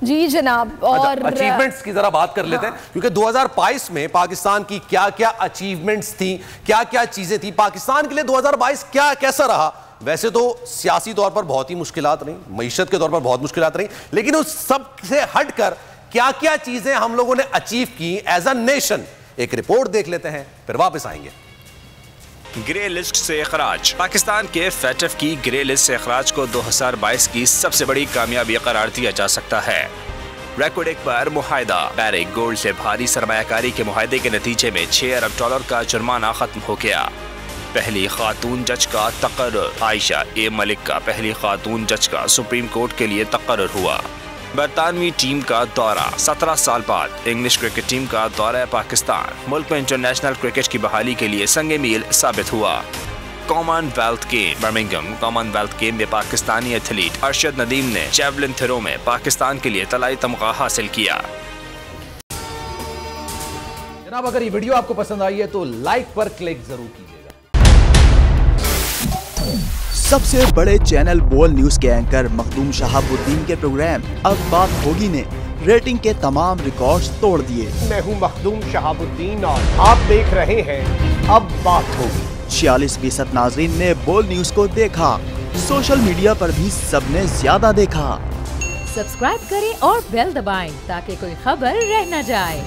जी जनाब, और अचीवमेंट्स की जरा बात कर लेते हैं, क्योंकि 2022 में पाकिस्तान की क्या क्या अचीवमेंट्स थी, क्या क्या चीजें थी, पाकिस्तान के लिए 2022 क्या कैसा रहा। वैसे तो सियासी तौर पर बहुत ही मुश्किलात रही, मईशत के तौर पर बहुत मुश्किलात रही, लेकिन उस सब से हटकर क्या क्या चीजें हम लोगों ने अचीव की एज अ नेशन, एक रिपोर्ट देख लेते हैं, फिर वापस आएंगे। ग्रे लिस्ट से अखराज। पाकिस्तान के FATF की ग्रे लिस्ट से अखराज को 2022 की सबसे बड़ी कामयाबी करार दिया जा सकता है। रिकॉर्ड एक बार मुआहदा। बैरिक गोल्ड से भारी सरमायाकारी के मुआहदे के नतीजे में $6 अरब का जुर्माना खत्म हो गया। पहली खातून जज का तकर्रुर। आयशा ए मलिक का पहली खातून जज का सुप्रीम कोर्ट के लिए तकर्रुर हुआ। बरतानवी टीम का दौरा। 17 साल बाद इंग्लिश क्रिकेट टीम का दौरा पाकिस्तान मुल्क में इंटरनेशनल क्रिकेट की बहाली के लिए संगे मील साबित हुआ। Commonwealth game. Birmingham Commonwealth game में पाकिस्तानी एथलीट अरशद नदीम ने जैवलिन थ्रो में पाकिस्तान के लिए तलाई तमगा हासिल किया। जनाब, अगर ये वीडियो आपको पसंद आई है तो लाइक पर क्लिक जरूर कीजिएगा। सबसे बड़े चैनल बोल न्यूज के एंकर मखदूम शहाबुद्दीन के प्रोग्राम अब बात होगी ने रेटिंग के तमाम रिकॉर्ड्स तोड़ दिए। मैं हूं मखदूम शहाबुद्दीन और आप देख रहे हैं अब बात होगी। 46% नाजरीन ने बोल न्यूज को देखा। सोशल मीडिया पर भी सबने ज्यादा देखा। सब्सक्राइब करें और बेल दबाएं ताकि कोई खबर रह न जाए।